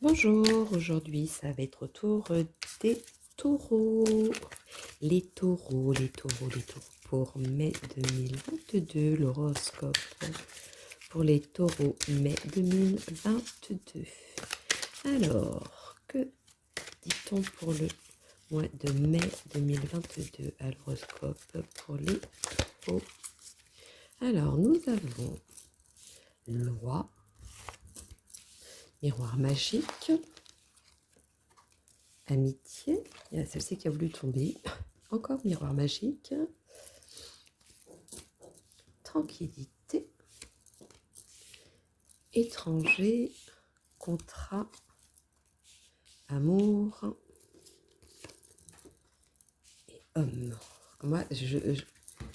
Bonjour, aujourd'hui ça va être au tour des taureaux. Les taureaux pour mai 2022, l'horoscope pour les taureaux mai 2022. Alors, que dit-on pour le mois de mai 2022 à l'horoscope pour les taureaux? Alors, nous avons loi, miroir magique, amitié, il y a celle-ci qui a voulu tomber. Encore miroir magique, tranquillité, étranger, contrat, amour et homme. Moi,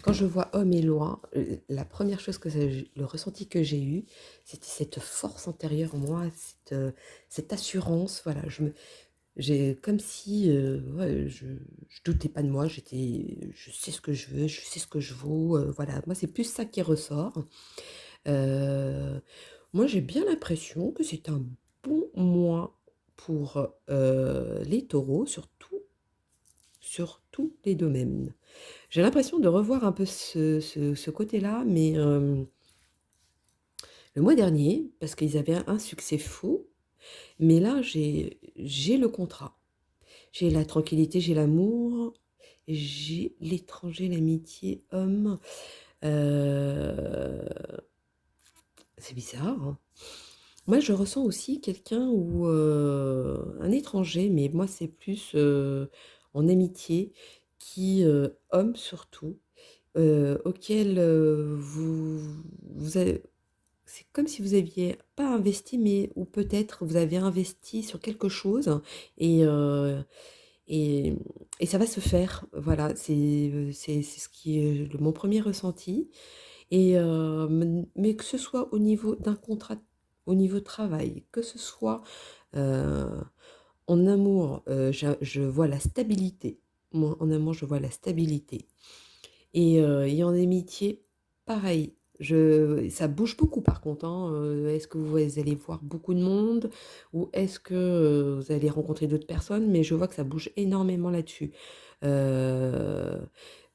quand je vois homme et loi, la première chose le ressenti que j'ai eu, c'était cette force intérieure en moi, cette assurance. Voilà, j'ai comme si ouais, je doutais pas de moi. Je sais ce que je veux, je sais ce que je vaux. Voilà, moi c'est plus ça qui ressort. Euh, Moi j'ai bien l'impression que c'est un bon mois pour les taureaux, sur tous les domaines. J'ai l'impression de revoir un peu ce côté-là, mais le mois dernier, parce qu'ils avaient un succès fou, mais là j'ai le contrat. J'ai la tranquillité, j'ai l'amour, j'ai l'étranger, l'amitié, homme. Heu, c'est bizarre, hein. Moi, je ressens aussi quelqu'un ou un étranger, mais moi, c'est plus, en amitié, homme surtout, auquel, vous avez c'est comme si vous aviez pas investi, mais ou peut-être vous avez investi sur quelque chose et heu et et ça va se faire. Voilà, c'est ce qui est mon premier ressenti mais que ce soit au niveau d'un contrat, au niveau travail, que ce soit, heu, en amour, je vois la stabilité. Moi, en amour, je vois la stabilité et en amitié, pareil. Ça bouge beaucoup par contre, hein, est-ce que vous allez voir beaucoup de monde ou est-ce que, vous allez rencontrer d'autres personnes? Mais je vois que ça bouge énormément là-dessus. Heu,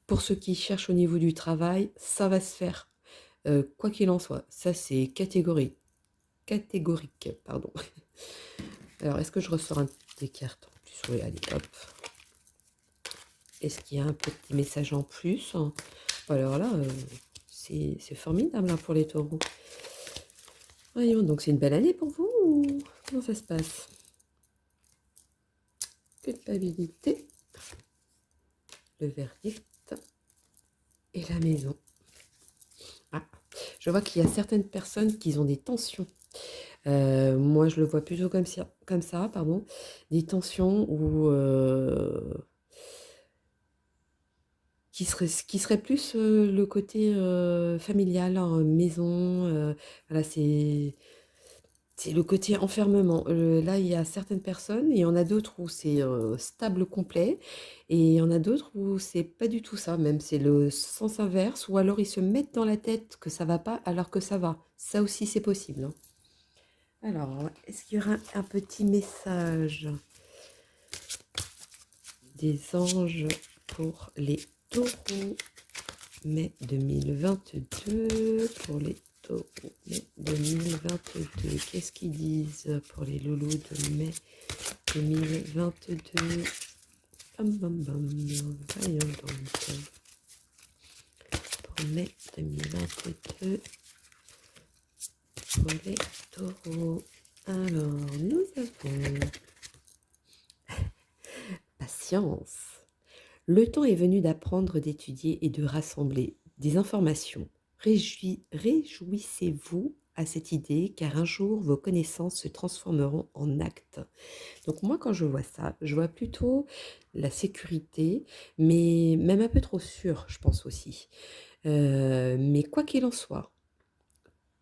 pour ceux qui cherchent au niveau du travail, ça va se faire, quoi qu'il en soit. Ça, c'est catégorique, pardon. Alors, est-ce que je ressors des cartes en plus? Oui, allez, hop. Est-ce qu'il y a un petit message en plus? Alors là, c'est formidable, hein, pour les taureaux. Voyons, donc c'est une belle année pour vous ou comment ça se passe? Culpabilité, le verdict et la maison. Ah, je vois qu'il y a certaines personnes qui ont des tensions. Moi, je le vois plutôt comme ça, pardon. Des tensions qui serait plus, le côté, familial, hein, maison, voilà, c'est le côté enfermement. Là, il y a certaines personnes, il y en a d'autres où c'est, stable complet et il y en a d'autres où c'est pas du tout ça, même c'est le sens inverse ou alors ils se mettent dans la tête que ça va pas alors que ça va. Ça aussi, c'est possible, hein. Alors, est-ce qu'il y aura un petit message des anges pour les taureaux mai 2022? Pour les taureaux mai 2022, qu'est-ce qu'ils disent pour les loulous de mai 2022? Bam bam bam, voyons donc. Pour mai 2022, pour les taureaux. Alors, nous avons patience. Le temps est venu d'apprendre, d'étudier et de rassembler des informations. Réjouissez-vous à cette idée, car un jour vos connaissances se transformeront en actes. Donc moi, quand je vois ça, je vois plutôt la sécurité, mais même un peu trop sûr, je pense aussi. Mais quoi qu'il en soit,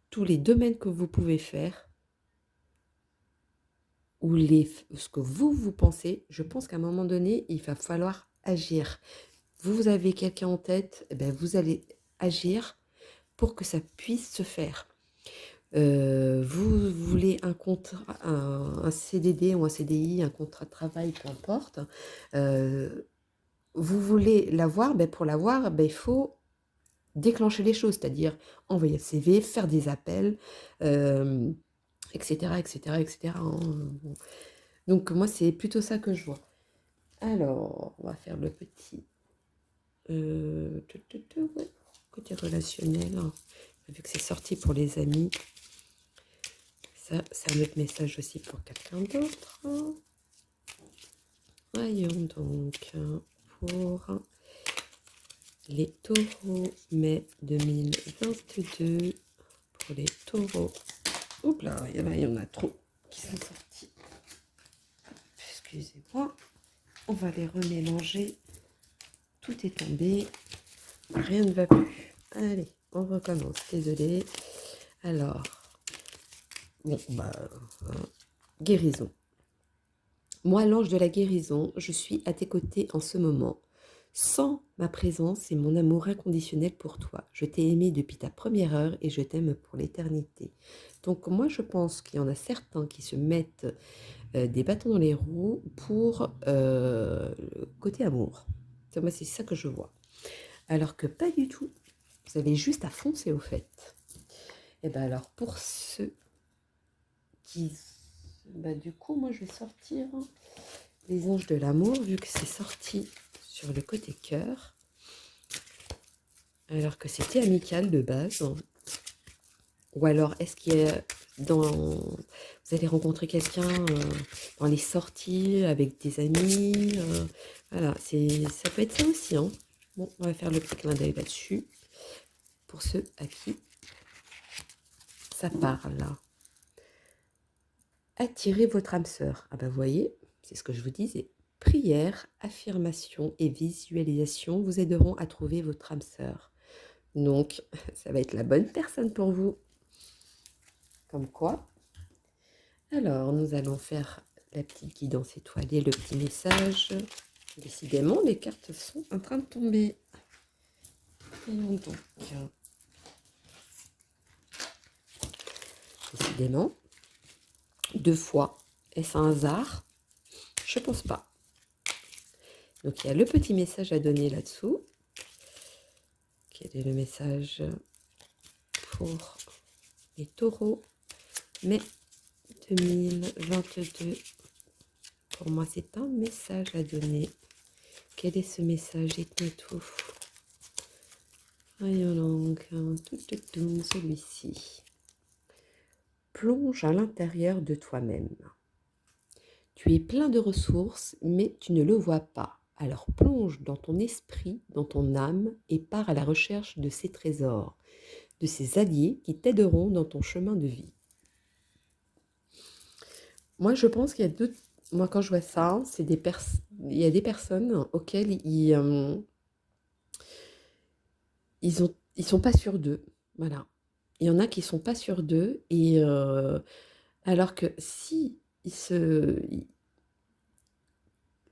tous les domaines que vous pouvez faire, ou ce que vous pensez, je pense qu'à un moment donné, il va falloir agir. Vous avez quelqu'un en tête, eh ben vous allez agir pour que ça puisse se faire. Vous voulez un contrat, un CDD ou un CDI, un contrat de travail, peu importe. Vous voulez l'avoir, ben pour l'avoir, ben il faut déclencher les choses, c'est-à-dire envoyer le CV, faire des appels, hem, et cetera, et cetera, et cetera, hein. Bon. Donc moi, c'est plutôt ça que je vois. Alors, on va faire le petit, ouais, côté relationnel, hein. Vu que c'est sorti pour les amis, ça, c'est un autre message aussi pour quelqu'un d'autre, hein. Voyons donc, hein, pour les taureaux, mai 2022, pour les taureaux. Oups là, il y en a trop qui sont sortis. Excusez-moi, on va les remélanger. Tout est tombé, rien ne va plus. Allez, on recommence, désolé. Alors, bon, bah, hein, guérison. Moi, l'ange de la guérison, je suis à tes côtés en ce moment. Sans ma présence et mon amour inconditionnel pour toi. Je t'ai aimé depuis ta première heure et je t'aime pour l'éternité. Donc moi, je pense qu'il y en a certains qui se mettent des bâtons dans les roues pour le côté amour. Moi, c'est ça que je vois. Alors que pas du tout. Vous avez juste à foncer au fait. Et bien alors, pour ceux qui... Bah, du coup, moi, je vais sortir les anges de l'amour, vu que c'est sorti sur le côté cœur. Alors que c'était amical de base. Ou alors, est-ce qu'il y a dans... Vous allez rencontrer quelqu'un dans les sorties avec des amis. Voilà, ça peut être ça aussi, hein. Bon, on va faire le petit clin d'œil là-dessus. Pour ceux à qui ça parle. Attirez votre âme sœur. Ah ben, vous voyez, c'est ce que je vous disais. Prière, affirmation et visualisation vous aideront à trouver votre âme sœur. Donc, ça va être la bonne personne pour vous. Comme quoi. Alors, nous allons faire la petite guidance étoilée, le petit message. Décidément, les cartes sont en train de tomber. Voyons donc. Décidément. 2 fois. Est-ce un hasard? Je pense pas. Donc, il y a le petit message à donner là-dessous. Quel est le message pour les taureaux? Mai 2022. Pour moi, c'est un message à donner. Quel est ce message? Dites-moi tout. Voyons donc, celui-ci. Plonge à l'intérieur de toi-même. Tu es plein de ressources, mais tu ne le vois pas. Alors plonge dans ton esprit, dans ton âme, et pars à la recherche de ces trésors, de ces alliés qui t'aideront dans ton chemin de vie. Moi, je pense qu'il y a deux... Moi, quand je vois ça, c'est il y a des personnes auxquelles ils sont pas sûrs d'eux. Voilà. Il y en a qui sont pas sûrs d'eux, et alors que si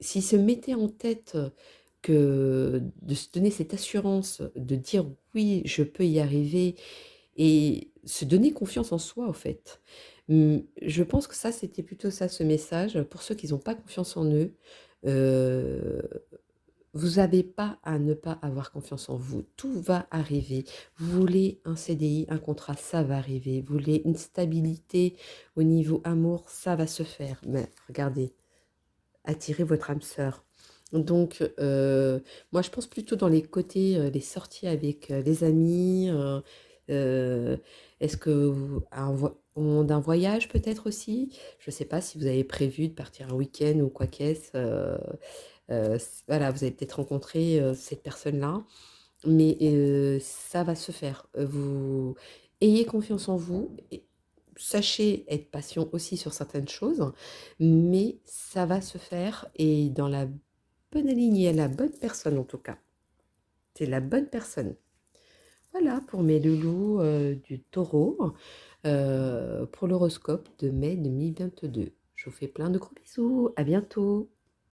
s'ils se mettaient en tête que de se donner cette assurance, de dire oui, je peux y arriver, et se donner confiance en soi, en fait. Je pense que ça, c'était plutôt ça, ce message. Pour ceux qui n'ont pas confiance en eux, euh, vous n'avez pas à ne pas avoir confiance en vous. Tout va arriver. Vous voulez un CDI, un contrat, ça va arriver. Vous voulez une stabilité au niveau amour, ça va se faire. Mais regardez, attirez votre âme sœur. Donc, moi, je pense plutôt dans les côtés, les sorties avec les amis. Euh, Est-ce que au moment d'un voyage peut-être aussi? Je ne sais pas si vous avez prévu de partir un week-end ou quoi qu'est-ce. Voilà, vous avez peut-être rencontré cette personne-là, mais ça va se faire. Vous ayez confiance en vous. Et sachez être patient aussi sur certaines choses, mais ça va se faire et dans la bonne alignée, la bonne personne en tout cas. C'est la bonne personne. Voilà pour mes loulous du taureau, pour l'horoscope de mai 2022. Je vous fais plein de gros bisous. À bientôt.